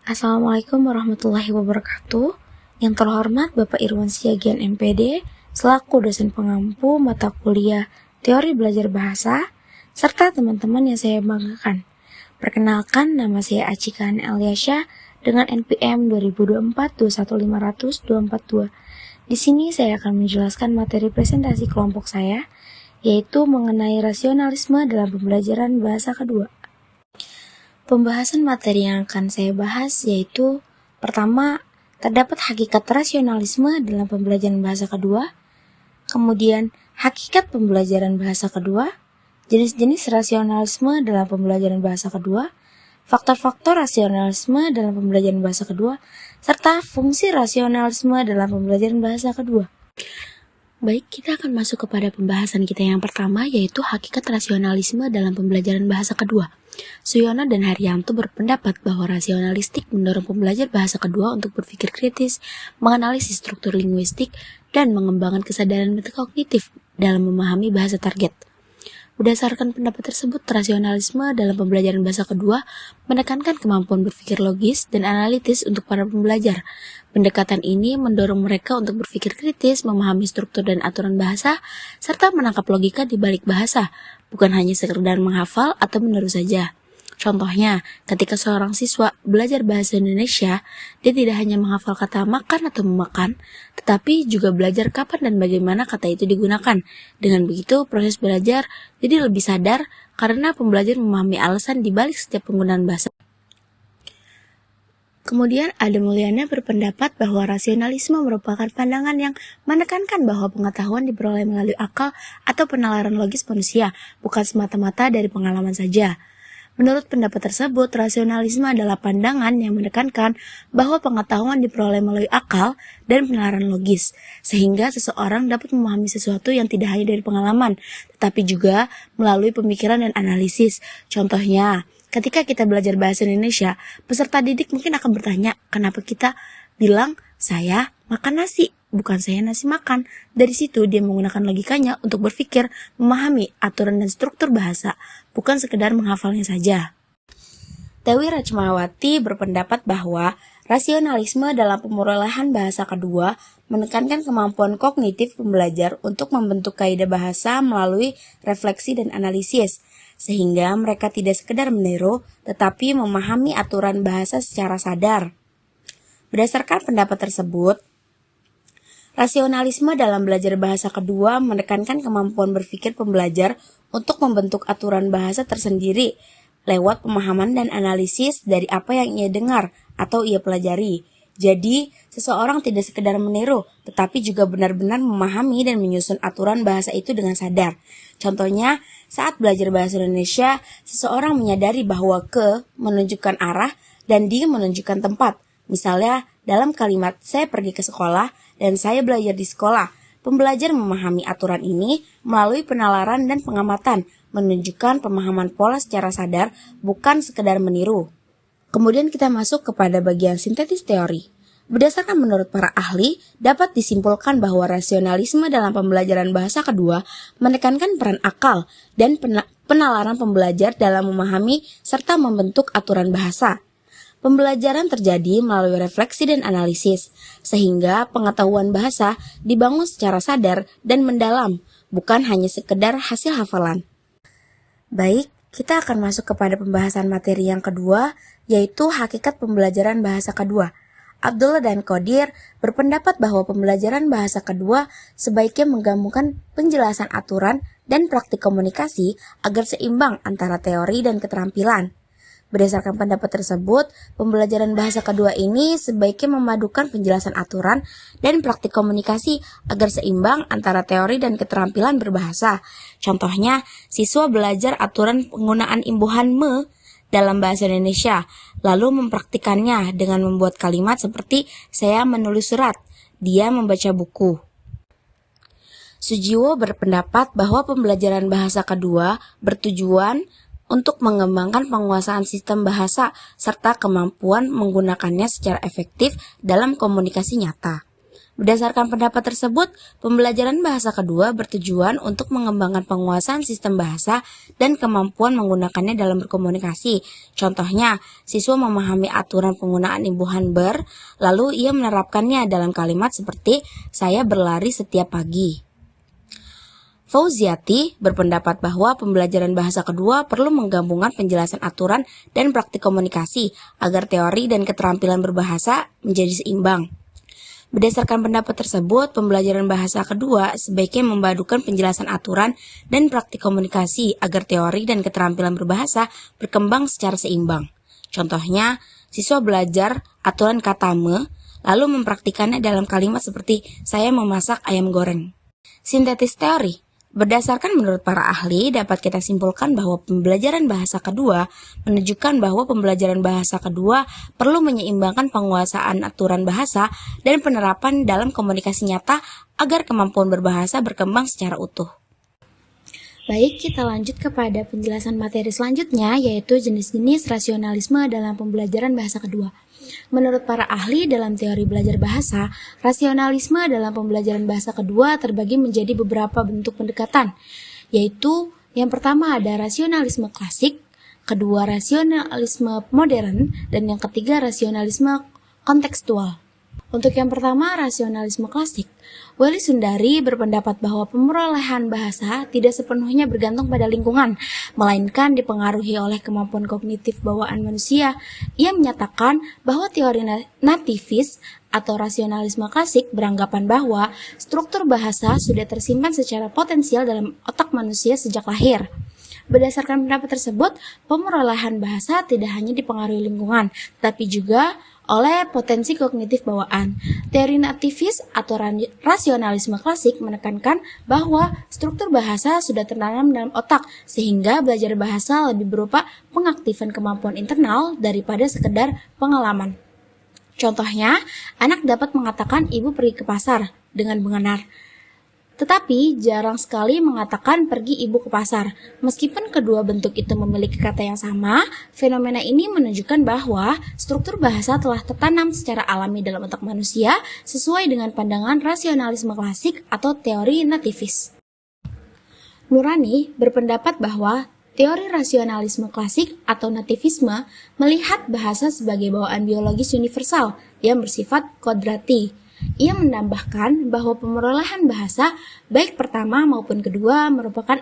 Assalamualaikum warahmatullahi wabarakatuh. Yang terhormat Bapak Irwan Siagian MPD, selaku dosen pengampu mata kuliah Teori Belajar Bahasa, serta teman-teman yang saya banggakan. Perkenalkan, nama saya Acikan Eliasha dengan NPM 2024-21500-242. Di sini saya akan menjelaskan materi presentasi kelompok saya, yaitu mengenai rasionalisme dalam pembelajaran bahasa kedua. Pembahasan materi yang akan saya bahas yaitu pertama, terdapat hakikat rasionalisme dalam pembelajaran bahasa kedua, kemudian hakikat pembelajaran bahasa kedua, jenis-jenis rasionalisme dalam pembelajaran bahasa kedua, faktor-faktor rasionalisme dalam pembelajaran bahasa kedua, serta fungsi rasionalisme dalam pembelajaran bahasa kedua. Baik, kita akan masuk kepada pembahasan kita yang pertama, yaitu hakikat rasionalisme dalam pembelajaran bahasa kedua. Suyono dan Haryanto berpendapat bahwa rasionalistik mendorong pembelajar bahasa kedua untuk berpikir kritis, menganalisis struktur linguistik, dan mengembangkan kesadaran metakognitif dalam memahami bahasa target. Berdasarkan pendapat tersebut, rasionalisme dalam pembelajaran bahasa kedua menekankan kemampuan berpikir logis dan analitis untuk para pembelajar. Pendekatan ini mendorong mereka untuk berpikir kritis, memahami struktur dan aturan bahasa, serta menangkap logika di balik bahasa, bukan hanya sekedar menghafal atau meniru saja. Contohnya, ketika seorang siswa belajar bahasa Indonesia, dia tidak hanya menghafal kata makan atau memakan, tetapi juga belajar kapan dan bagaimana kata itu digunakan. Dengan begitu, proses belajar jadi lebih sadar karena pembelajar memahami alasan di balik setiap penggunaan bahasa. Kemudian, Ade Mulyana berpendapat bahwa rasionalisme merupakan pandangan yang menekankan bahwa pengetahuan diperoleh melalui akal atau penalaran logis manusia, bukan semata-mata dari pengalaman saja. Menurut pendapat tersebut, rasionalisme adalah pandangan yang menekankan bahwa pengetahuan diperoleh melalui akal dan penalaran logis, sehingga seseorang dapat memahami sesuatu yang tidak hanya dari pengalaman, tetapi juga melalui pemikiran dan analisis. Contohnya, ketika kita belajar bahasa Indonesia, peserta didik mungkin akan bertanya, kenapa kita bilang saya makan nasi, bukan saya nasi makan. Dari situ dia menggunakan logikanya untuk berpikir, memahami aturan dan struktur bahasa, bukan sekedar menghafalnya saja. Dewi Rachmawati berpendapat bahwa rasionalisme dalam pemerolehan bahasa kedua menekankan kemampuan kognitif pembelajar untuk membentuk kaidah bahasa melalui refleksi dan analisis, sehingga mereka tidak sekedar meniru, tetapi memahami aturan bahasa secara sadar. Berdasarkan pendapat tersebut, rasionalisme dalam belajar bahasa kedua menekankan kemampuan berpikir pembelajar untuk membentuk aturan bahasa tersendiri lewat pemahaman dan analisis dari apa yang ia dengar atau ia pelajari. Jadi, seseorang tidak sekedar meniru, tetapi juga benar-benar memahami dan menyusun aturan bahasa itu dengan sadar. Contohnya, saat belajar bahasa Indonesia, seseorang menyadari bahwa ke menunjukkan arah dan di menunjukkan tempat. Misalnya, dalam kalimat saya pergi ke sekolah dan saya belajar di sekolah, pembelajar memahami aturan ini melalui penalaran dan pengamatan, menunjukkan pemahaman pola secara sadar, bukan sekedar meniru. Kemudian kita masuk kepada bagian sintetis teori. Berdasarkan menurut para ahli, dapat disimpulkan bahwa rasionalisme dalam pembelajaran bahasa kedua menekankan peran akal dan penalaran pembelajar dalam memahami serta membentuk aturan bahasa. Pembelajaran terjadi melalui refleksi dan analisis, sehingga pengetahuan bahasa dibangun secara sadar dan mendalam, bukan hanya sekedar hasil hafalan. Baik, kita akan masuk kepada pembahasan materi yang kedua, yaitu hakikat pembelajaran bahasa kedua. Abdullah dan Qadir berpendapat bahwa pembelajaran bahasa kedua sebaiknya menggabungkan penjelasan aturan dan praktik komunikasi agar seimbang antara teori dan keterampilan. Berdasarkan pendapat tersebut, pembelajaran bahasa kedua ini sebaiknya memadukan penjelasan aturan dan praktik komunikasi agar seimbang antara teori dan keterampilan berbahasa. Contohnya, siswa belajar aturan penggunaan imbuhan me dalam bahasa Indonesia, lalu mempraktikannya dengan membuat kalimat seperti saya menulis surat, dia membaca buku. Sujiwo berpendapat bahwa pembelajaran bahasa kedua bertujuan untuk mengembangkan penguasaan sistem bahasa serta kemampuan menggunakannya secara efektif dalam komunikasi nyata. Berdasarkan pendapat tersebut, pembelajaran bahasa kedua bertujuan untuk mengembangkan penguasaan sistem bahasa dan kemampuan menggunakannya dalam berkomunikasi. Contohnya, siswa memahami aturan penggunaan imbuhan ber, lalu ia menerapkannya dalam kalimat seperti saya berlari setiap pagi. Fauziati berpendapat bahwa pembelajaran bahasa kedua perlu menggabungkan penjelasan aturan dan praktik komunikasi agar teori dan keterampilan berbahasa menjadi seimbang. Berdasarkan pendapat tersebut, pembelajaran bahasa kedua sebaiknya memadukan penjelasan aturan dan praktik komunikasi agar teori dan keterampilan berbahasa berkembang secara seimbang. Contohnya, siswa belajar aturan kata me, lalu mempraktikannya dalam kalimat seperti saya memasak ayam goreng. Sintetis teori. Berdasarkan menurut para ahli, dapat kita simpulkan bahwa pembelajaran bahasa kedua menunjukkan bahwa pembelajaran bahasa kedua perlu menyeimbangkan penguasaan aturan bahasa dan penerapan dalam komunikasi nyata agar kemampuan berbahasa berkembang secara utuh. Baik, kita lanjut kepada penjelasan materi selanjutnya, yaitu jenis-jenis rasionalisme dalam pembelajaran bahasa kedua. Menurut para ahli dalam teori belajar bahasa, rasionalisme dalam pembelajaran bahasa kedua terbagi menjadi beberapa bentuk pendekatan, yaitu yang pertama ada rasionalisme klasik, kedua rasionalisme modern, dan yang ketiga rasionalisme kontekstual. Untuk yang pertama, rasionalisme klasik. Weli Sundari berpendapat bahwa pemerolehan bahasa tidak sepenuhnya bergantung pada lingkungan, melainkan dipengaruhi oleh kemampuan kognitif bawaan manusia. Ia menyatakan bahwa teori nativis atau rasionalisme klasik beranggapan bahwa struktur bahasa sudah tersimpan secara potensial dalam otak manusia sejak lahir. Berdasarkan pendapat tersebut, pemerolehan bahasa tidak hanya dipengaruhi lingkungan, tapi juga oleh potensi kognitif bawaan. Teori nativis atau rasionalisme klasik menekankan bahwa struktur bahasa sudah tertanam dalam otak, sehingga belajar bahasa lebih berupa pengaktifan kemampuan internal daripada sekedar pengalaman. Contohnya, anak dapat mengatakan ibu pergi ke pasar dengan benar. Tetapi jarang sekali mengatakan pergi ibu ke pasar. Meskipun kedua bentuk itu memiliki kata yang sama, fenomena ini menunjukkan bahwa struktur bahasa telah tertanam secara alami dalam otak manusia sesuai dengan pandangan rasionalisme klasik atau teori nativis. Nurani berpendapat bahwa teori rasionalisme klasik atau nativisme melihat bahasa sebagai bawaan biologis universal yang bersifat kodrati. Ia menambahkan bahwa pemerolehan bahasa, baik pertama maupun kedua, merupakan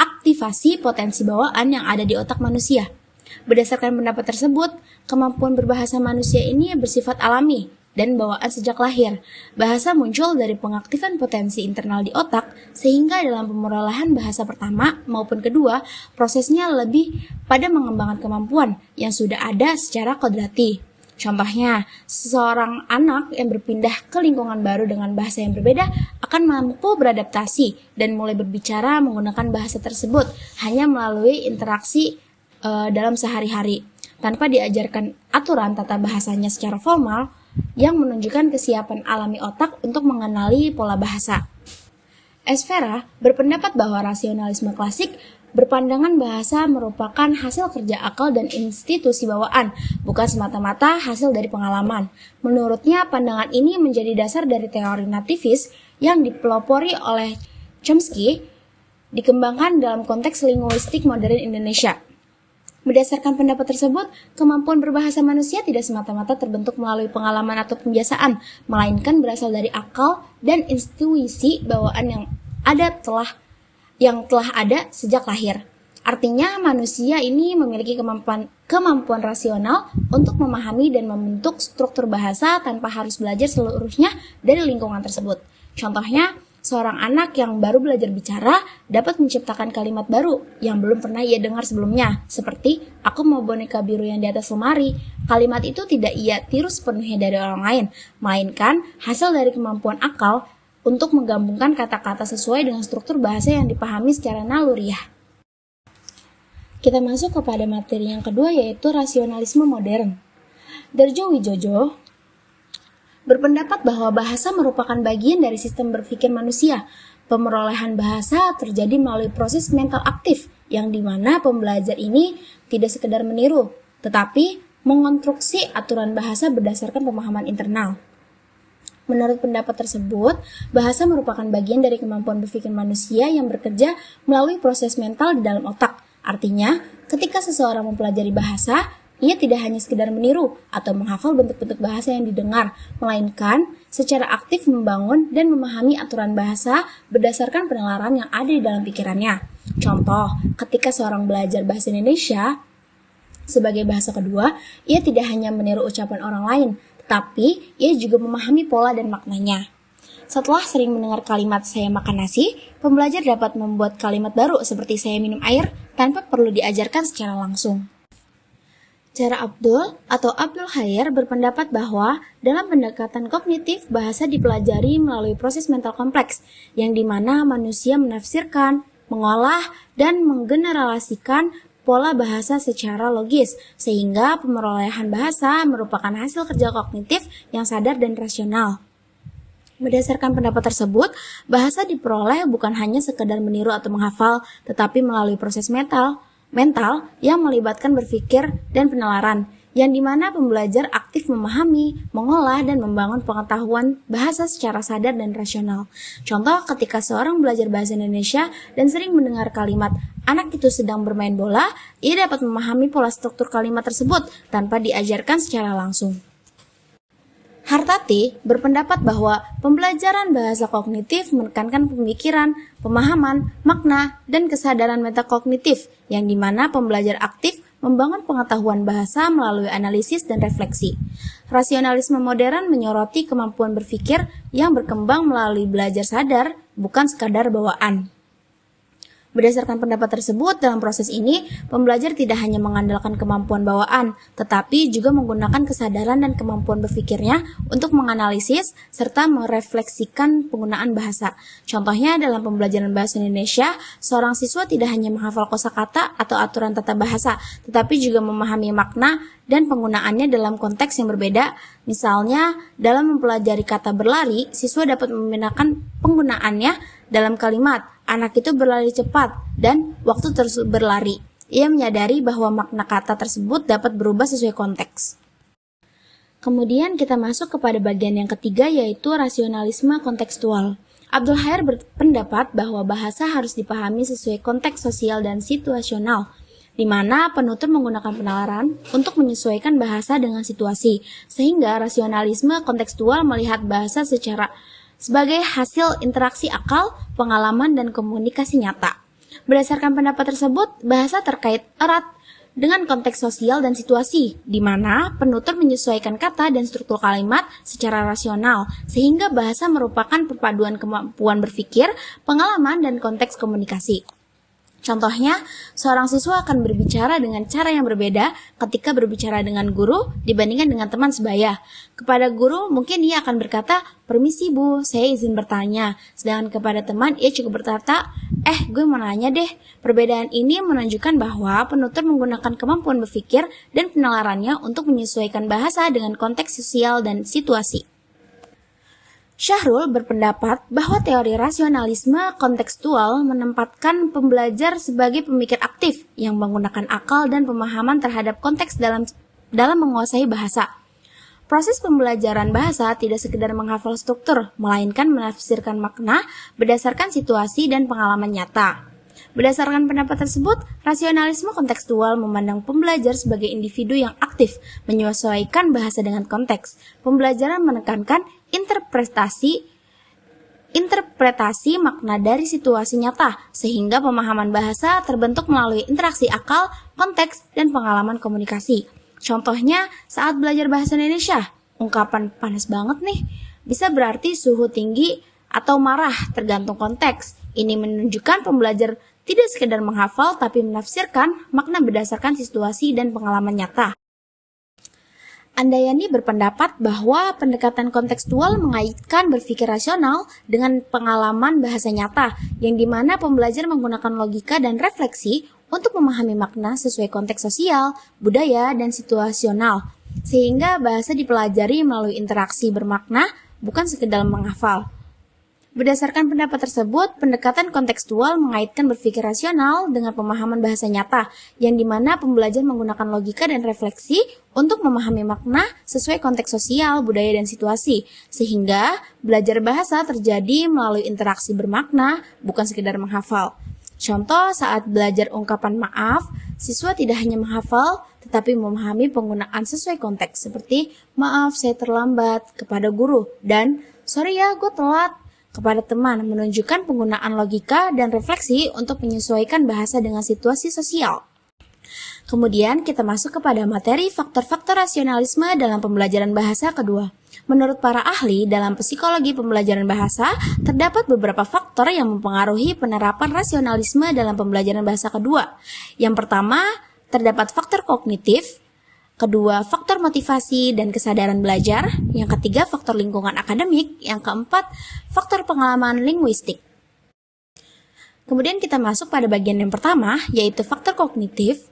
aktivasi potensi bawaan yang ada di otak manusia. Berdasarkan pendapat tersebut, kemampuan berbahasa manusia ini bersifat alami dan bawaan sejak lahir. Bahasa muncul dari pengaktifan potensi internal di otak, sehingga dalam pemerolehan bahasa pertama maupun kedua, prosesnya lebih pada mengembangkan kemampuan yang sudah ada secara kodrati. Contohnya, seseorang anak yang berpindah ke lingkungan baru dengan bahasa yang berbeda akan mampu beradaptasi dan mulai berbicara menggunakan bahasa tersebut hanya melalui interaksi dalam sehari-hari, tanpa diajarkan aturan tata bahasanya secara formal yang menunjukkan kesiapan alami otak untuk mengenali pola bahasa. Esfera berpendapat bahwa rasionalisme klasik berpandangan bahasa merupakan hasil kerja akal dan institusi bawaan, bukan semata-mata hasil dari pengalaman. Menurutnya, pandangan ini menjadi dasar dari teori nativis yang dipelopori oleh Chomsky, dikembangkan dalam konteks linguistik modern Indonesia. Berdasarkan pendapat tersebut, kemampuan berbahasa manusia tidak semata-mata terbentuk melalui pengalaman atau pembiasaan, melainkan berasal dari akal dan intuisi bawaan yang telah ada sejak lahir. Artinya, manusia ini memiliki kemampuan rasional untuk memahami dan membentuk struktur bahasa tanpa harus belajar seluruhnya dari lingkungan tersebut. Contohnya, seorang anak yang baru belajar bicara dapat menciptakan kalimat baru yang belum pernah ia dengar sebelumnya, seperti aku mau boneka biru yang di atas lemari. Kalimat itu tidak ia tiru sepenuhnya dari orang lain, melainkan hasil dari kemampuan akal untuk menggabungkan kata-kata sesuai dengan struktur bahasa yang dipahami secara naluriah. Kita masuk kepada materi yang kedua, yaitu rasionalisme modern. Darjo Wijojo berpendapat bahwa bahasa merupakan bagian dari sistem berpikir manusia. Pemerolehan bahasa terjadi melalui proses mental aktif, yang dimana pembelajar ini tidak sekedar meniru, tetapi mengonstruksi aturan bahasa berdasarkan pemahaman internal. Menurut pendapat tersebut, bahasa merupakan bagian dari kemampuan berpikir manusia yang bekerja melalui proses mental di dalam otak. Artinya, ketika seseorang mempelajari bahasa, ia tidak hanya sekedar meniru atau menghafal bentuk-bentuk bahasa yang didengar, melainkan secara aktif membangun dan memahami aturan bahasa berdasarkan penalaran yang ada di dalam pikirannya. Contoh, ketika seorang belajar bahasa Indonesia sebagai bahasa kedua, ia tidak hanya meniru ucapan orang lain, tetapi ia juga memahami pola dan maknanya. Setelah sering mendengar kalimat "saya makan nasi", pembelajar dapat membuat kalimat baru seperti "saya minum air" tanpa perlu diajarkan secara langsung. Cara Abdul atau Abdul Khair berpendapat bahwa dalam pendekatan kognitif bahasa dipelajari melalui proses mental kompleks yang dimana manusia menafsirkan, mengolah, dan menggeneralisasikan pola bahasa secara logis sehingga pemerolehan bahasa merupakan hasil kerja kognitif yang sadar dan rasional. Berdasarkan pendapat tersebut, bahasa diperoleh bukan hanya sekedar meniru atau menghafal, tetapi melalui proses mental yang melibatkan berpikir dan penalaran, yang dimana pembelajar aktif memahami, mengolah, dan membangun pengetahuan bahasa secara sadar dan rasional. Contoh, ketika seorang belajar bahasa Indonesia dan sering mendengar kalimat "anak itu sedang bermain bola", ia dapat memahami pola struktur kalimat tersebut tanpa diajarkan secara langsung. Hartati berpendapat bahwa pembelajaran bahasa kognitif menekankan pemikiran, pemahaman, makna, dan kesadaran metakognitif, yang dimana pembelajar aktif membangun pengetahuan bahasa melalui analisis dan refleksi. Rasionalisme modern menyoroti kemampuan berpikir yang berkembang melalui belajar sadar, bukan sekadar bawaan. Berdasarkan pendapat tersebut, dalam proses ini, pembelajar tidak hanya mengandalkan kemampuan bawaan, tetapi juga menggunakan kesadaran dan kemampuan berpikirnya untuk menganalisis serta merefleksikan penggunaan bahasa. Contohnya, dalam pembelajaran bahasa Indonesia, seorang siswa tidak hanya menghafal kosakata atau aturan tata bahasa, tetapi juga memahami makna dan penggunaannya dalam konteks yang berbeda. Misalnya, dalam mempelajari kata berlari, siswa dapat membedakan penggunaannya dalam kalimat "anak itu berlari cepat" dan "waktu terus berlari". Ia menyadari bahwa makna kata tersebut dapat berubah sesuai konteks. Kemudian kita masuk kepada bagian yang ketiga, yaitu rasionalisme kontekstual. Abdul Khair berpendapat bahwa bahasa harus dipahami sesuai konteks sosial dan situasional, di mana penutur menggunakan penalaran untuk menyesuaikan bahasa dengan situasi, sehingga rasionalisme kontekstual melihat bahasa sebagai hasil interaksi akal, pengalaman, dan komunikasi nyata. Berdasarkan pendapat tersebut, bahasa terkait erat dengan konteks sosial dan situasi, di mana penutur menyesuaikan kata dan struktur kalimat secara rasional, sehingga bahasa merupakan perpaduan kemampuan berpikir, pengalaman, dan konteks komunikasi. Contohnya, seorang siswa akan berbicara dengan cara yang berbeda ketika berbicara dengan guru dibandingkan dengan teman sebaya. Kepada guru, mungkin ia akan berkata, "Permisi Bu, saya izin bertanya." Sedangkan kepada teman, ia cukup berkata, gue mau nanya deh." Perbedaan ini menunjukkan bahwa penutur menggunakan kemampuan berpikir dan penalarannya untuk menyesuaikan bahasa dengan konteks sosial dan situasi. Syahrul berpendapat bahwa teori rasionalisme kontekstual menempatkan pembelajar sebagai pemikir aktif yang menggunakan akal dan pemahaman terhadap konteks dalam menguasai bahasa. Proses pembelajaran bahasa tidak sekedar menghafal struktur, melainkan menafsirkan makna berdasarkan situasi dan pengalaman nyata. Berdasarkan pendapat tersebut, rasionalisme kontekstual memandang pembelajar sebagai individu yang aktif, menyesuaikan bahasa dengan konteks. Pembelajaran menekankan interpretasi makna dari situasi nyata, sehingga pemahaman bahasa terbentuk melalui interaksi akal, konteks, dan pengalaman komunikasi. Contohnya, saat belajar bahasa Indonesia, ungkapan "panas banget nih" bisa berarti suhu tinggi atau marah tergantung konteks. Ini menunjukkan pembelajar tidak sekedar menghafal tapi menafsirkan makna berdasarkan situasi dan pengalaman nyata. Andayani berpendapat bahwa pendekatan kontekstual mengaitkan berpikir rasional dengan pengalaman bahasa nyata, yang dimana pembelajar menggunakan logika dan refleksi untuk memahami makna sesuai konteks sosial, budaya, dan situasional, sehingga bahasa dipelajari melalui interaksi bermakna, bukan sekedar menghafal. Berdasarkan pendapat tersebut, pendekatan kontekstual mengaitkan berpikir rasional dengan pemahaman bahasa nyata, yang dimana pembelajar menggunakan logika dan refleksi untuk memahami makna sesuai konteks sosial, budaya, dan situasi, sehingga belajar bahasa terjadi melalui interaksi bermakna, bukan sekedar menghafal. Contoh, saat belajar ungkapan maaf, siswa tidak hanya menghafal, tetapi memahami penggunaan sesuai konteks, seperti maaf saya terlambat kepada guru, dan sorry ya gue telat kepada teman, menunjukkan penggunaan logika dan refleksi untuk menyesuaikan bahasa dengan situasi sosial. Kemudian kita masuk kepada materi faktor-faktor rasionalisme dalam pembelajaran bahasa kedua. Menurut para ahli dalam psikologi pembelajaran bahasa, terdapat beberapa faktor yang mempengaruhi penerapan rasionalisme dalam pembelajaran bahasa kedua. Yang pertama, terdapat faktor kognitif. Kedua, faktor motivasi dan kesadaran belajar. Yang ketiga, faktor lingkungan akademik. Yang keempat, faktor pengalaman linguistik. Kemudian kita masuk pada bagian yang pertama, yaitu faktor kognitif.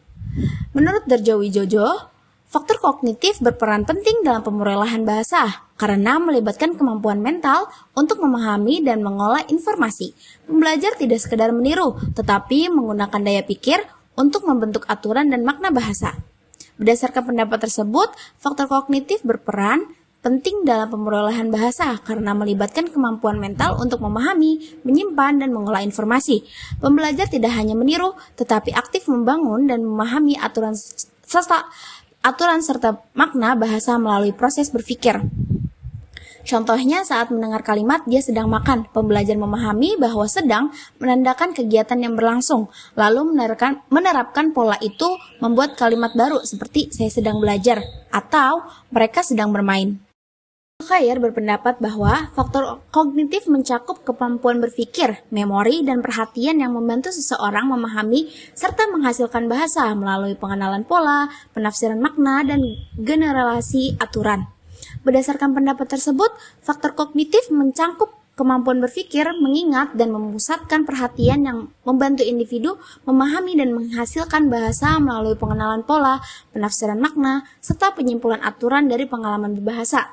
Menurut Darjo Wijojo, faktor kognitif berperan penting dalam pemrolehan bahasa karena melibatkan kemampuan mental untuk memahami dan mengolah informasi. Pembelajar tidak sekedar meniru, tetapi menggunakan daya pikir untuk membentuk aturan dan makna bahasa. Berdasarkan pendapat tersebut, faktor kognitif berperan penting dalam pemerolehan bahasa karena melibatkan kemampuan mental untuk memahami, menyimpan, dan mengolah informasi. Pembelajar tidak hanya meniru, tetapi aktif membangun dan memahami aturan serta makna bahasa melalui proses berpikir. Contohnya saat mendengar kalimat dia sedang makan, pembelajar memahami bahwa sedang menandakan kegiatan yang berlangsung, lalu menerapkan pola itu membuat kalimat baru seperti saya sedang belajar atau mereka sedang bermain. Khair berpendapat bahwa faktor kognitif mencakup kemampuan berpikir, memori, dan perhatian yang membantu seseorang memahami serta menghasilkan bahasa melalui pengenalan pola, penafsiran makna, dan generalisasi aturan. Berdasarkan pendapat tersebut, faktor kognitif mencakup kemampuan berpikir, mengingat, dan memusatkan perhatian yang membantu individu memahami dan menghasilkan bahasa melalui pengenalan pola, penafsiran makna, serta penyimpulan aturan dari pengalaman berbahasa.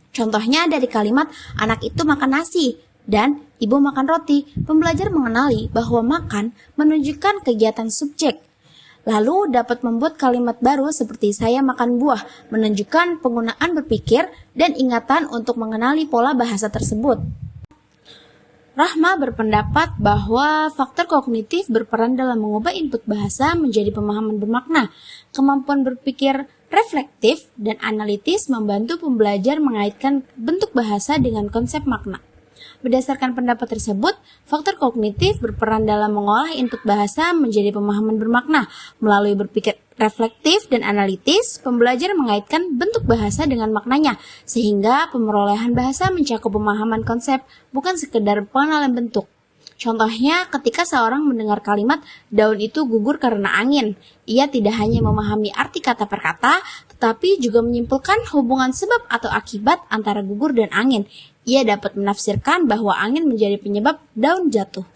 Contohnya dari kalimat, anak itu makan nasi, dan ibu makan roti. Pembelajar mengenali bahwa makan menunjukkan kegiatan subjek. Lalu dapat membuat kalimat baru seperti saya makan buah, menunjukkan penggunaan berpikir dan ingatan untuk mengenali pola bahasa tersebut. Rahma berpendapat bahwa faktor kognitif berperan dalam mengubah input bahasa menjadi pemahaman bermakna. Kemampuan berpikir reflektif dan analitis membantu pembelajar mengaitkan bentuk bahasa dengan konsep makna. Berdasarkan pendapat tersebut, faktor kognitif berperan dalam mengolah input bahasa menjadi pemahaman bermakna. Melalui berpikir reflektif dan analitis, pembelajar mengaitkan bentuk bahasa dengan maknanya, sehingga pemerolehan bahasa mencakup pemahaman konsep, bukan sekedar pengenalan bentuk. Contohnya, ketika seorang mendengar kalimat daun itu gugur karena angin, ia tidak hanya memahami arti kata per kata, tetapi juga menyimpulkan hubungan sebab atau akibat antara gugur dan angin. Ia dapat menafsirkan bahwa angin menjadi penyebab daun jatuh.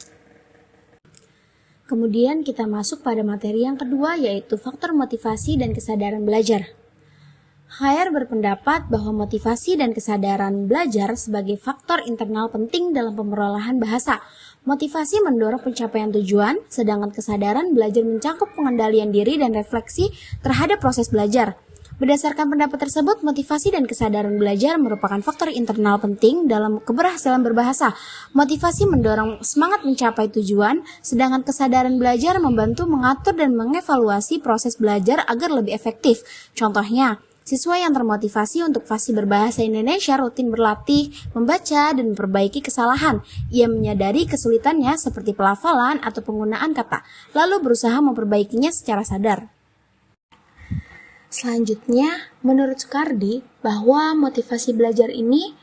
Kemudian kita masuk pada materi yang kedua, yaitu faktor motivasi dan kesadaran belajar. Khair berpendapat bahwa motivasi dan kesadaran belajar sebagai faktor internal penting dalam pemerolehan bahasa. Motivasi mendorong pencapaian tujuan, sedangkan kesadaran belajar mencakup pengendalian diri dan refleksi terhadap proses belajar. Berdasarkan pendapat tersebut, motivasi dan kesadaran belajar merupakan faktor internal penting dalam keberhasilan berbahasa. Motivasi mendorong semangat mencapai tujuan, sedangkan kesadaran belajar membantu mengatur dan mengevaluasi proses belajar agar lebih efektif. Contohnya, siswa yang termotivasi untuk fasih berbahasa Indonesia rutin berlatih, membaca, dan memperbaiki kesalahan. Ia menyadari kesulitannya seperti pelafalan atau penggunaan kata, lalu berusaha memperbaikinya secara sadar. Selanjutnya, menurut Sukardi, bahwa motivasi belajar ini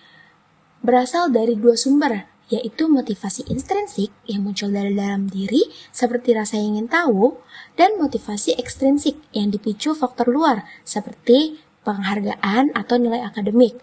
berasal dari dua sumber, yaitu motivasi intrinsik yang muncul dari dalam diri, seperti rasa ingin tahu, dan motivasi ekstrinsik yang dipicu faktor luar, seperti penghargaan atau nilai akademik.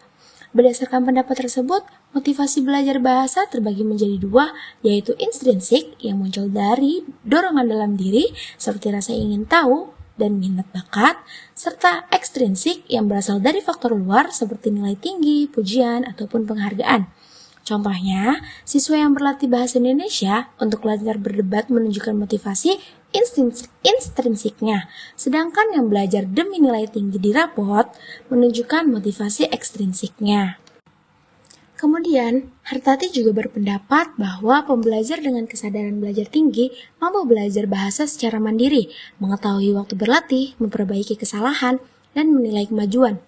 Berdasarkan pendapat tersebut, motivasi belajar bahasa terbagi menjadi dua, yaitu intrinsik yang muncul dari dorongan dalam diri, seperti rasa ingin tahu, dan minat bakat, serta ekstrinsik yang berasal dari faktor luar seperti nilai tinggi, pujian, ataupun penghargaan. Contohnya, siswa yang berlatih bahasa Indonesia untuk belajar berdebat menunjukkan motivasi intrinsiknya, sedangkan yang belajar demi nilai tinggi di rapot menunjukkan motivasi ekstrinsiknya. Kemudian, Hartati juga berpendapat bahwa pembelajar dengan kesadaran belajar tinggi mampu belajar bahasa secara mandiri, mengetahui waktu berlatih, memperbaiki kesalahan, dan menilai kemajuan.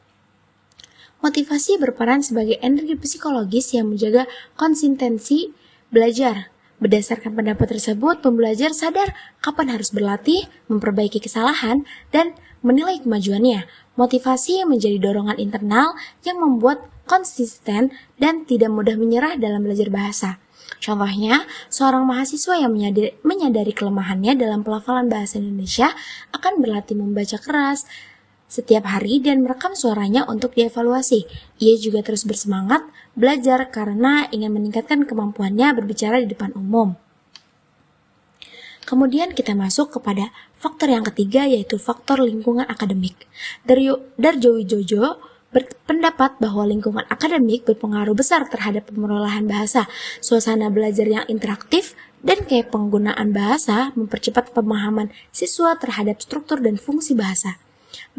Motivasi berperan sebagai energi psikologis yang menjaga konsistensi belajar. Berdasarkan pendapat tersebut, pembelajar sadar kapan harus berlatih, memperbaiki kesalahan, dan menilai kemajuannya. Motivasi menjadi dorongan internal yang membuat konsisten dan tidak mudah menyerah dalam belajar bahasa. Contohnya, seorang mahasiswa yang menyadari kelemahannya dalam pelafalan bahasa Indonesia akan berlatih membaca keras setiap hari dan merekam suaranya untuk dievaluasi. Ia juga terus bersemangat belajar karena ingin meningkatkan kemampuannya berbicara di depan umum. Kemudian kita masuk kepada faktor yang ketiga, yaitu faktor lingkungan akademik. Darjo Wijojo berpendapat bahwa lingkungan akademik berpengaruh besar terhadap pemerolehan bahasa. Suasana belajar yang interaktif dan kayak penggunaan bahasa mempercepat pemahaman siswa terhadap struktur dan fungsi bahasa.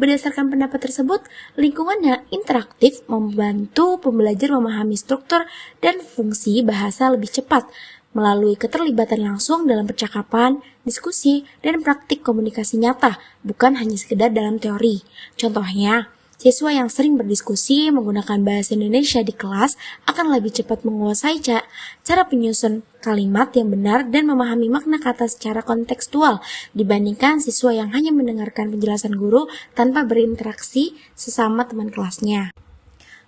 Berdasarkan pendapat tersebut, lingkungan yang interaktif membantu pembelajar memahami struktur dan fungsi bahasa lebih cepat melalui keterlibatan langsung dalam percakapan, diskusi, dan praktik komunikasi nyata, bukan hanya sekedar dalam teori. Contohnya, siswa yang sering berdiskusi menggunakan bahasa Indonesia di kelas akan lebih cepat menguasai cara penyusun kalimat yang benar dan memahami makna kata secara kontekstual dibandingkan siswa yang hanya mendengarkan penjelasan guru tanpa berinteraksi sesama teman kelasnya.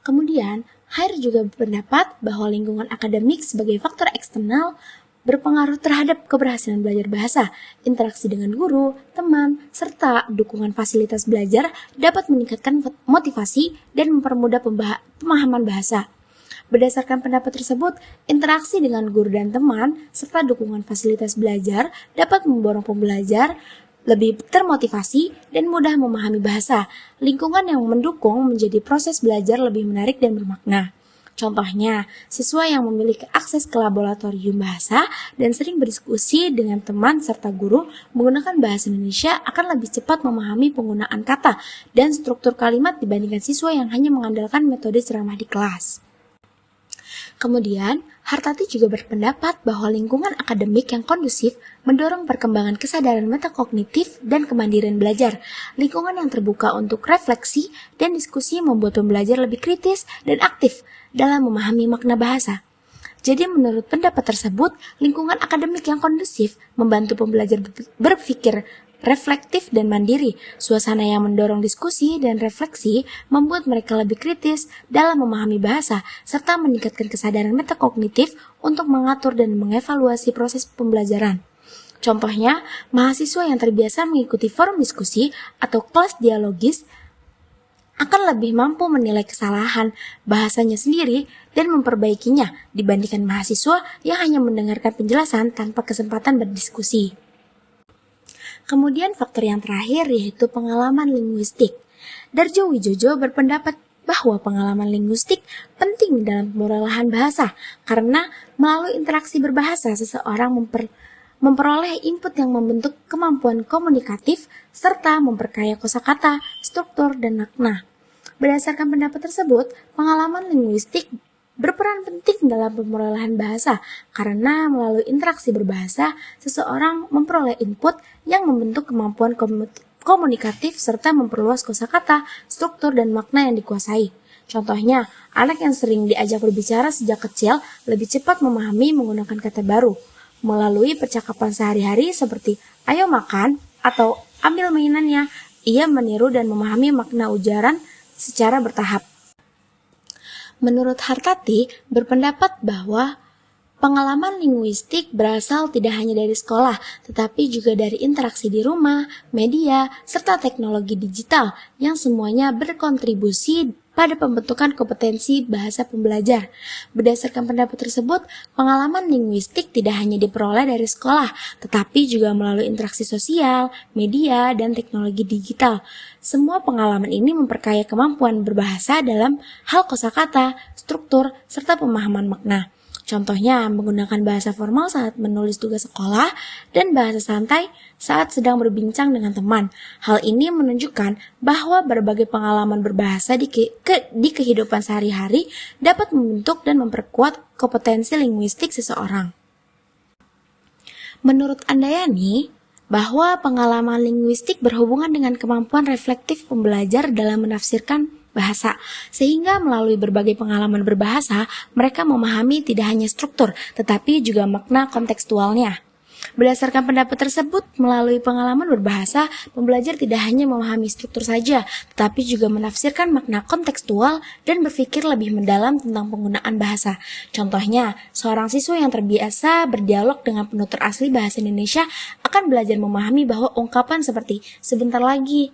Kemudian, Hair juga berpendapat bahwa lingkungan akademik sebagai faktor eksternal berpengaruh terhadap keberhasilan belajar bahasa. Interaksi dengan guru, teman, serta dukungan fasilitas belajar dapat meningkatkan motivasi dan mempermudah pemahaman bahasa. Berdasarkan pendapat tersebut, interaksi dengan guru dan teman, serta dukungan fasilitas belajar dapat mendorong pembelajar lebih termotivasi dan mudah memahami bahasa. Lingkungan yang mendukung menjadi proses belajar lebih menarik dan bermakna. Contohnya, siswa yang memiliki akses ke laboratorium bahasa dan sering berdiskusi dengan teman serta guru menggunakan bahasa Indonesia akan lebih cepat memahami penggunaan kata dan struktur kalimat dibandingkan siswa yang hanya mengandalkan metode ceramah di kelas. Kemudian, Hartati juga berpendapat bahwa lingkungan akademik yang kondusif mendorong perkembangan kesadaran metakognitif dan kemandirian belajar. Lingkungan yang terbuka untuk refleksi dan diskusi membuat pembelajar lebih kritis dan aktif dalam memahami makna bahasa. Jadi menurut pendapat tersebut, lingkungan akademik yang kondusif membantu pembelajar berpikir reflektif dan mandiri. Suasana yang mendorong diskusi dan refleksi membuat mereka lebih kritis dalam memahami bahasa, serta meningkatkan kesadaran metakognitif untuk mengatur dan mengevaluasi proses pembelajaran. Contohnya, mahasiswa yang terbiasa mengikuti forum diskusi atau kelas dialogis akan lebih mampu menilai kesalahan bahasanya sendiri dan memperbaikinya dibandingkan mahasiswa yang hanya mendengarkan penjelasan tanpa kesempatan berdiskusi. Kemudian faktor yang terakhir yaitu pengalaman linguistik. Darjo Wijojo berpendapat bahwa pengalaman linguistik penting dalam pemerolehan bahasa karena melalui interaksi berbahasa seseorang memperoleh input yang membentuk kemampuan komunikatif serta memperkaya kosakata, struktur, dan makna. Berdasarkan pendapat tersebut, pengalaman linguistik berperan penting dalam pemerolehan bahasa karena melalui interaksi berbahasa, seseorang memperoleh input yang membentuk kemampuan komunikatif serta memperluas kosakata, struktur, dan makna yang dikuasai. Contohnya, anak yang sering diajak berbicara sejak kecil lebih cepat memahami menggunakan kata baru. Melalui percakapan sehari-hari seperti ayo makan atau ambil mainannya, ia meniru dan memahami makna ujaran secara bertahap. Menurut Hartati, berpendapat bahwa pengalaman linguistik berasal tidak hanya dari sekolah, tetapi juga dari interaksi di rumah, media, serta teknologi digital yang semuanya berkontribusi pada pembentukan kompetensi bahasa pembelajar. Berdasarkan pendapat tersebut, pengalaman linguistik tidak hanya diperoleh dari sekolah, tetapi juga melalui interaksi sosial, media, dan teknologi digital. Semua pengalaman ini memperkaya kemampuan berbahasa dalam hal kosakata, struktur, serta pemahaman makna. Contohnya, menggunakan bahasa formal saat menulis tugas sekolah dan bahasa santai saat sedang berbincang dengan teman. Hal ini menunjukkan bahwa berbagai pengalaman berbahasa di kehidupan sehari-hari dapat membentuk dan memperkuat kompetensi linguistik seseorang. Menurut Andayani, bahwa pengalaman linguistik berhubungan dengan kemampuan reflektif pembelajar dalam menafsirkan bahasa, sehingga melalui berbagai pengalaman berbahasa, mereka memahami tidak hanya struktur, tetapi juga makna kontekstualnya. Berdasarkan pendapat tersebut, melalui pengalaman berbahasa, pembelajar tidak hanya memahami struktur saja, tetapi juga menafsirkan makna kontekstual dan berpikir lebih mendalam tentang penggunaan bahasa. Contohnya, seorang siswa yang terbiasa berdialog dengan penutur asli bahasa Indonesia akan belajar memahami bahwa ungkapan seperti sebentar lagi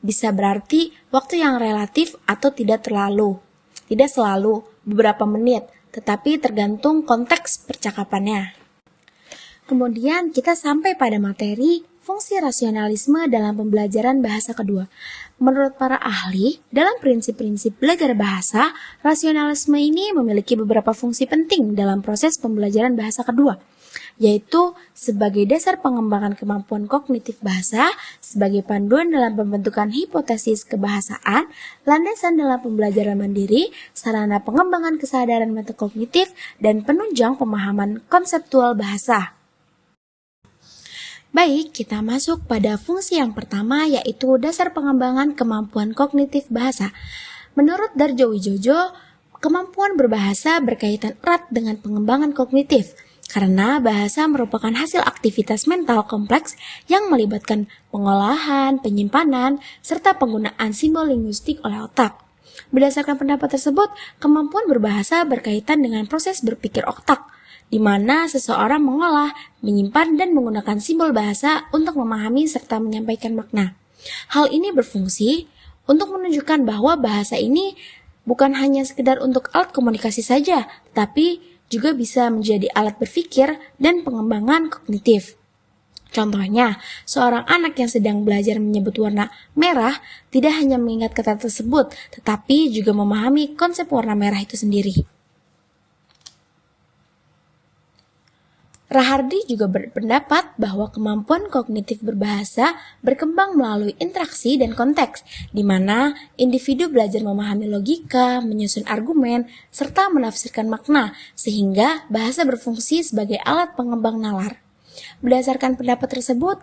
bisa berarti waktu yang relatif atau tidak selalu beberapa menit, tetapi tergantung konteks percakapannya. Kemudian kita sampai pada materi fungsi rasionalisme dalam pembelajaran bahasa kedua. Menurut para ahli, dalam prinsip-prinsip belajar bahasa, rasionalisme ini memiliki beberapa fungsi penting dalam proses pembelajaran bahasa kedua, yaitu sebagai dasar pengembangan kemampuan kognitif bahasa, sebagai panduan dalam pembentukan hipotesis kebahasaan, landasan dalam pembelajaran mandiri, sarana pengembangan kesadaran metakognitif, dan penunjang pemahaman konseptual bahasa. Baik, kita masuk pada fungsi yang pertama, yaitu dasar pengembangan kemampuan kognitif bahasa. Menurut Darjo Wijojo, kemampuan berbahasa berkaitan erat dengan pengembangan kognitif, karena bahasa merupakan hasil aktivitas mental kompleks yang melibatkan pengolahan, penyimpanan, serta penggunaan simbol linguistik oleh otak. Berdasarkan pendapat tersebut, kemampuan berbahasa berkaitan dengan proses berpikir otak, di mana seseorang mengolah, menyimpan, dan menggunakan simbol bahasa untuk memahami serta menyampaikan makna. Hal ini berfungsi untuk menunjukkan bahwa bahasa ini bukan hanya sekedar untuk alat komunikasi saja, tetapi juga bisa menjadi alat berpikir dan pengembangan kognitif. Contohnya, seorang anak yang sedang belajar menyebut warna merah tidak hanya mengingat kata tersebut, tetapi juga memahami konsep warna merah itu sendiri. Rahardi juga berpendapat bahwa kemampuan kognitif berbahasa berkembang melalui interaksi dan konteks, di mana individu belajar memahami logika, menyusun argumen, serta menafsirkan makna, sehingga bahasa berfungsi sebagai alat pengembang nalar. Berdasarkan pendapat tersebut,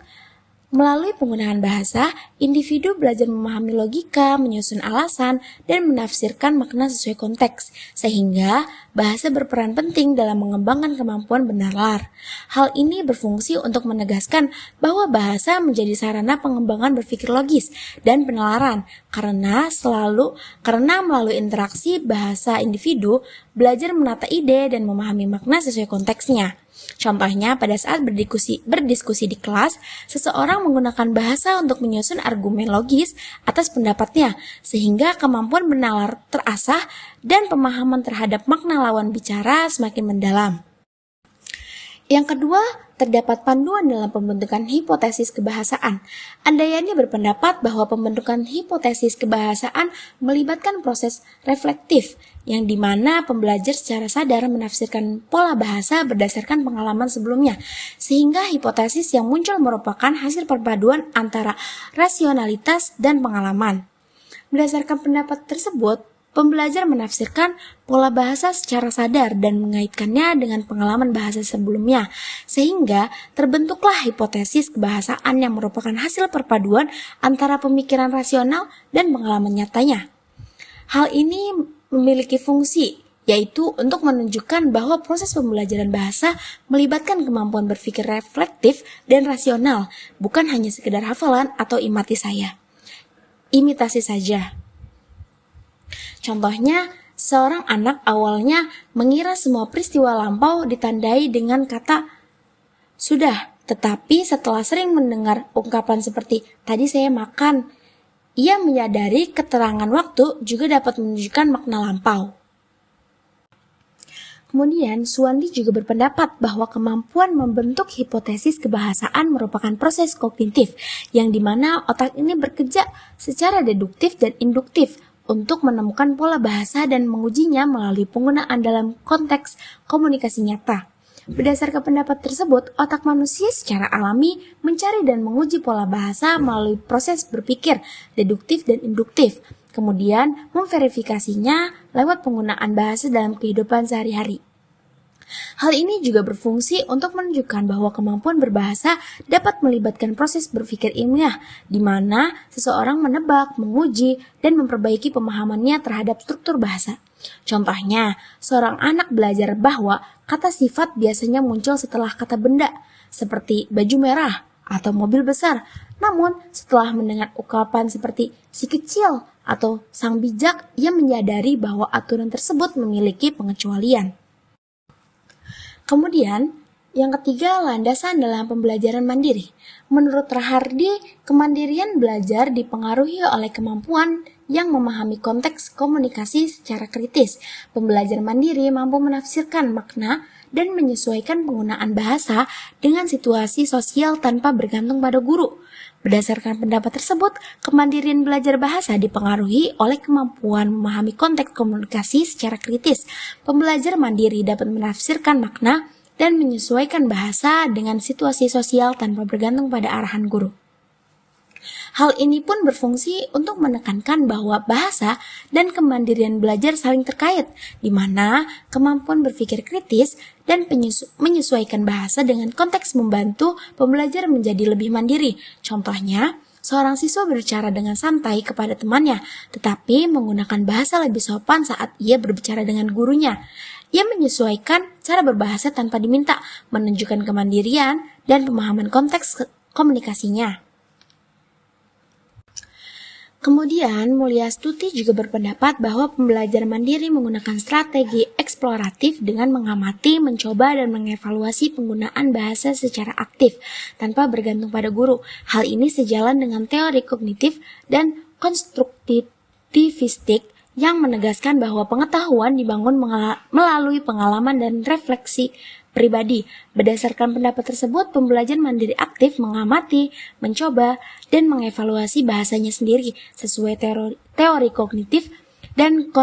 melalui penggunaan bahasa, individu belajar memahami logika, menyusun alasan, dan menafsirkan makna sesuai konteks, sehingga bahasa berperan penting dalam mengembangkan kemampuan bernalar. Hal ini berfungsi untuk menegaskan bahwa bahasa menjadi sarana pengembangan berpikir logis dan penalaran, karena melalui interaksi bahasa individu belajar menata ide dan memahami makna sesuai konteksnya. Contohnya, pada saat berdiskusi di kelas, seseorang menggunakan bahasa untuk menyusun argumen logis atas pendapatnya, sehingga kemampuan bernalar terasah dan pemahaman terhadap makna lawan bicara semakin mendalam. Yang kedua, terdapat panduan dalam pembentukan hipotesis kebahasaan. Andayani berpendapat bahwa pembentukan hipotesis kebahasaan melibatkan proses reflektif, yang dimana pembelajar secara sadar menafsirkan pola bahasa berdasarkan pengalaman sebelumnya, sehingga hipotesis yang muncul merupakan hasil perpaduan antara rasionalitas dan pengalaman. Berdasarkan pendapat tersebut, pembelajar menafsirkan pola bahasa secara sadar dan mengaitkannya dengan pengalaman bahasa sebelumnya, sehingga terbentuklah hipotesis kebahasaan yang merupakan hasil perpaduan antara pemikiran rasional dan pengalaman nyatanya. Hal ini memiliki fungsi, yaitu untuk menunjukkan bahwa proses pembelajaran bahasa melibatkan kemampuan berpikir reflektif dan rasional, bukan hanya sekedar hafalan atau imitasi saja. Contohnya, seorang anak awalnya mengira semua peristiwa lampau ditandai dengan kata sudah, tetapi setelah sering mendengar ungkapan seperti tadi saya makan, ia menyadari keterangan waktu juga dapat menunjukkan makna lampau. Kemudian, Suwandi juga berpendapat bahwa kemampuan membentuk hipotesis kebahasaan merupakan proses kognitif, yang dimana otak ini bekerja secara deduktif dan induktif untuk menemukan pola bahasa dan mengujinya melalui penggunaan dalam konteks komunikasi nyata. Berdasarkan pendapat tersebut, otak manusia secara alami mencari dan menguji pola bahasa melalui proses berpikir deduktif dan induktif, kemudian memverifikasinya lewat penggunaan bahasa dalam kehidupan sehari-hari. Hal ini juga berfungsi untuk menunjukkan bahwa kemampuan berbahasa dapat melibatkan proses berpikir ilmiah, di mana seseorang menebak, menguji, dan memperbaiki pemahamannya terhadap struktur bahasa. Contohnya, seorang anak belajar bahwa kata sifat biasanya muncul setelah kata benda, seperti baju merah atau mobil besar. Namun, setelah mendengar ungkapan seperti si kecil atau sang bijak, ia menyadari bahwa aturan tersebut memiliki pengecualian. Kemudian, yang ketiga, landasan dalam pembelajaran mandiri. Menurut Rahardi, kemandirian belajar dipengaruhi oleh kemampuan yang memahami konteks komunikasi secara kritis. Pembelajar mandiri mampu menafsirkan makna dan menyesuaikan penggunaan bahasa dengan situasi sosial tanpa bergantung pada guru. Berdasarkan pendapat tersebut, kemandirian belajar bahasa dipengaruhi oleh kemampuan memahami konteks komunikasi secara kritis. Pembelajar mandiri dapat menafsirkan makna dan menyesuaikan bahasa dengan situasi sosial tanpa bergantung pada arahan guru. Hal ini pun berfungsi untuk menekankan bahwa bahasa dan kemandirian belajar saling terkait, di mana kemampuan berpikir kritis dan menyesuaikan bahasa dengan konteks membantu pembelajar menjadi lebih mandiri. Contohnya, seorang siswa berbicara dengan santai kepada temannya, tetapi menggunakan bahasa lebih sopan saat ia berbicara dengan gurunya. Ia menyesuaikan cara berbahasa tanpa diminta, menunjukkan kemandirian dan pemahaman konteks komunikasinya. Kemudian, Mulyastuti juga berpendapat bahwa pembelajar mandiri menggunakan strategi eksploratif dengan mengamati, mencoba, dan mengevaluasi penggunaan bahasa secara aktif, tanpa bergantung pada guru. Hal ini sejalan dengan teori kognitif dan konstruktivistik yang menegaskan bahwa pengetahuan dibangun melalui pengalaman dan refleksi pribadi. Berdasarkan pendapat tersebut, pembelajar mandiri aktif mengamati, mencoba, dan mengevaluasi bahasanya sendiri sesuai teori kognitif dan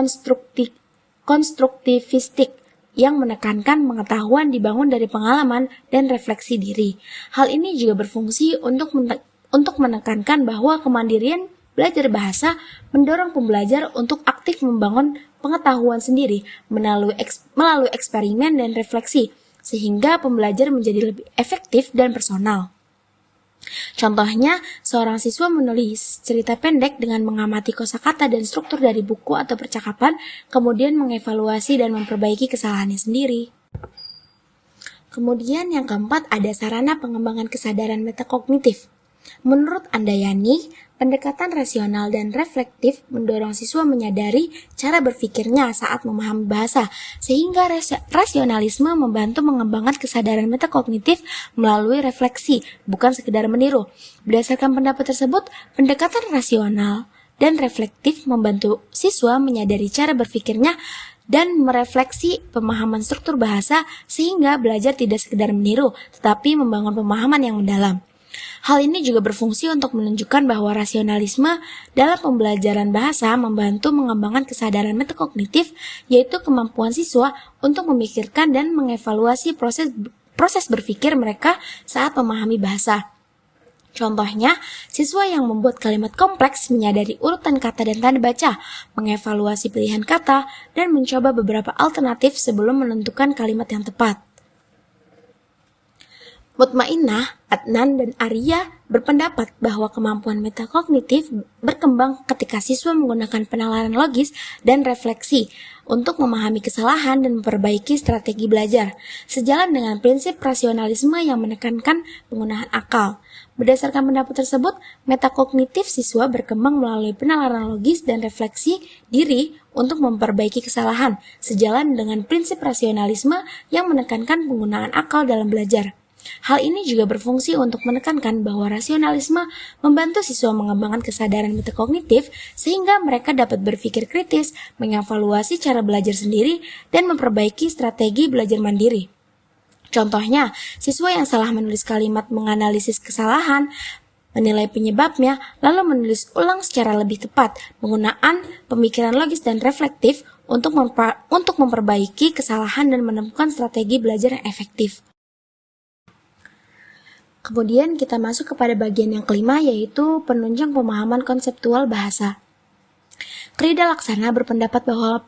konstruktivistik yang menekankan pengetahuan dibangun dari pengalaman dan refleksi diri. Hal ini juga berfungsi untuk menekankan bahwa kemandirian belajar bahasa mendorong pembelajar untuk aktif membangun pengetahuan sendiri melalui eksperimen dan refleksi, sehingga pembelajar menjadi lebih efektif dan personal. Contohnya, seorang siswa menulis cerita pendek dengan mengamati kosakata dan struktur dari buku atau percakapan, kemudian mengevaluasi dan memperbaiki kesalahannya sendiri. Kemudian yang keempat, ada sarana pengembangan kesadaran metakognitif. Menurut Andayani, pendekatan rasional dan reflektif mendorong siswa menyadari cara berpikirnya saat memahami bahasa, sehingga rasionalisme membantu mengembangkan kesadaran metakognitif melalui refleksi, bukan sekedar meniru. Berdasarkan pendapat tersebut, pendekatan rasional dan reflektif membantu siswa menyadari cara berpikirnya dan merefleksi pemahaman struktur bahasa, sehingga belajar tidak sekedar meniru, tetapi membangun pemahaman yang mendalam. Hal ini juga berfungsi untuk menunjukkan bahwa rasionalisme dalam pembelajaran bahasa membantu mengembangkan kesadaran metakognitif, yaitu kemampuan siswa untuk memikirkan dan mengevaluasi proses berpikir mereka saat memahami bahasa. Contohnya, siswa yang membuat kalimat kompleks menyadari urutan kata dan tanda baca, mengevaluasi pilihan kata, dan mencoba beberapa alternatif sebelum menentukan kalimat yang tepat. Mutmainnah, Adnan, dan Arya berpendapat bahwa kemampuan metakognitif berkembang ketika siswa menggunakan penalaran logis dan refleksi untuk memahami kesalahan dan memperbaiki strategi belajar, sejalan dengan prinsip rasionalisme yang menekankan penggunaan akal. Berdasarkan pendapat tersebut, metakognitif siswa berkembang melalui penalaran logis dan refleksi diri untuk memperbaiki kesalahan, sejalan dengan prinsip rasionalisme yang menekankan penggunaan akal dalam belajar. Hal ini juga berfungsi untuk menekankan bahwa rasionalisme membantu siswa mengembangkan kesadaran metakognitif sehingga mereka dapat berpikir kritis, mengevaluasi cara belajar sendiri, dan memperbaiki strategi belajar mandiri. Contohnya, siswa yang salah menulis kalimat menganalisis kesalahan menilai penyebabnya, lalu menulis ulang secara lebih tepat, penggunaan pemikiran logis dan reflektif untuk memperbaiki kesalahan dan menemukan strategi belajar yang efektif. Kemudian kita masuk kepada bagian yang kelima, yaitu penunjang pemahaman konseptual bahasa. Krida Laksana berpendapat bahwa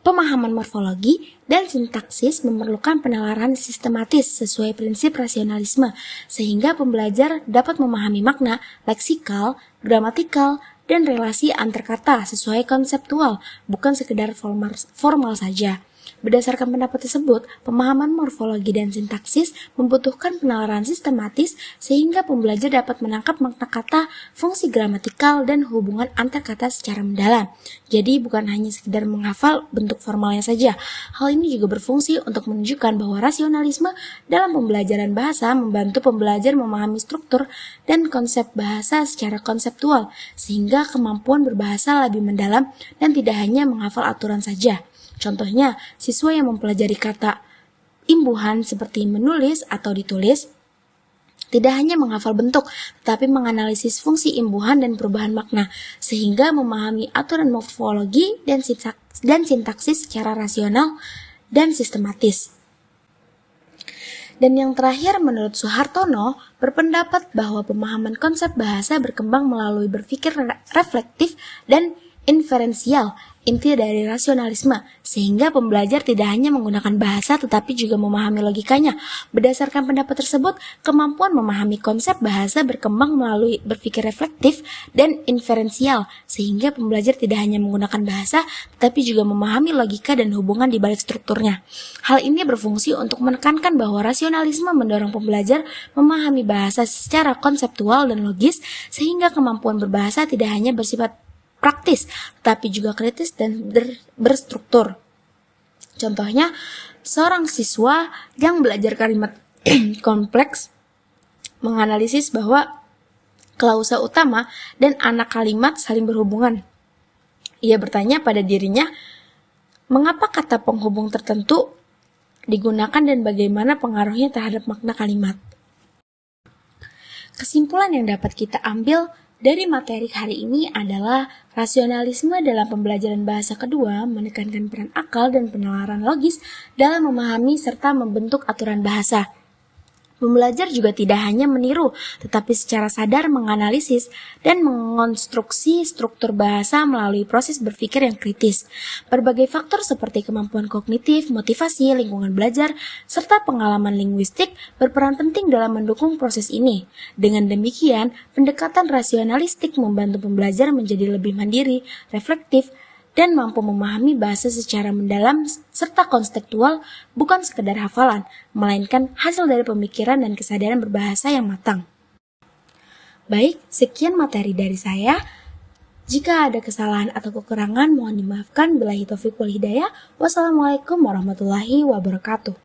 pemahaman morfologi dan sintaksis memerlukan penalaran sistematis sesuai prinsip rasionalisme, sehingga pembelajar dapat memahami makna leksikal, gramatikal, dan relasi antar kata sesuai konseptual, bukan sekedar formal saja. Berdasarkan pendapat tersebut, pemahaman morfologi dan sintaksis membutuhkan penalaran sistematis sehingga pembelajar dapat menangkap makna kata, fungsi gramatikal, dan hubungan antar kata secara mendalam. Jadi bukan hanya sekedar menghafal bentuk formalnya saja. Hal ini juga berfungsi untuk menunjukkan bahwa rasionalisme dalam pembelajaran bahasa membantu pembelajar memahami struktur dan konsep bahasa secara konseptual, sehingga kemampuan berbahasa lebih mendalam dan tidak hanya menghafal aturan saja. Contohnya, siswa yang mempelajari kata imbuhan seperti menulis atau ditulis tidak hanya menghafal bentuk, tetapi menganalisis fungsi imbuhan dan perubahan makna, sehingga memahami aturan morfologi dan sintaksis secara rasional dan sistematis. Dan yang terakhir, menurut Suhartono, berpendapat bahwa pemahaman konsep bahasa berkembang melalui berpikir reflektif dan inferensial, inti dari rasionalisme, sehingga pembelajar tidak hanya menggunakan bahasa tetapi juga memahami logikanya. Berdasarkan pendapat tersebut, kemampuan memahami konsep bahasa berkembang melalui berpikir reflektif dan inferensial, sehingga pembelajar tidak hanya menggunakan bahasa tetapi juga memahami logika dan hubungan di balik strukturnya. Hal ini berfungsi untuk menekankan bahwa rasionalisme mendorong pembelajar memahami bahasa secara konseptual dan logis, sehingga kemampuan berbahasa tidak hanya bersifat praktis, tapi juga kritis dan berstruktur. Contohnya, seorang siswa yang belajar kalimat kompleks menganalisis bahwa klausa utama dan anak kalimat saling berhubungan. Ia bertanya pada dirinya, mengapa kata penghubung tertentu digunakan dan bagaimana pengaruhnya terhadap makna kalimat. Kesimpulan yang dapat kita ambil dari materi hari ini adalah rasionalisme dalam pembelajaran bahasa kedua menekankan peran akal dan penalaran logis dalam memahami serta membentuk aturan bahasa. Pembelajar juga tidak hanya meniru, tetapi secara sadar menganalisis dan mengonstruksi struktur bahasa melalui proses berpikir yang kritis. Berbagai faktor seperti kemampuan kognitif, motivasi, lingkungan belajar, serta pengalaman linguistik berperan penting dalam mendukung proses ini. Dengan demikian, pendekatan rasionalistik membantu pembelajar menjadi lebih mandiri, reflektif, dan mampu memahami bahasa secara mendalam serta konseptual, bukan sekedar hafalan, melainkan hasil dari pemikiran dan kesadaran berbahasa yang matang. Baik, sekian materi dari saya. Jika ada kesalahan atau kekurangan, mohon dimaafkan. Billahi taufiq wal hidayah. Wassalamualaikum warahmatullahi wabarakatuh.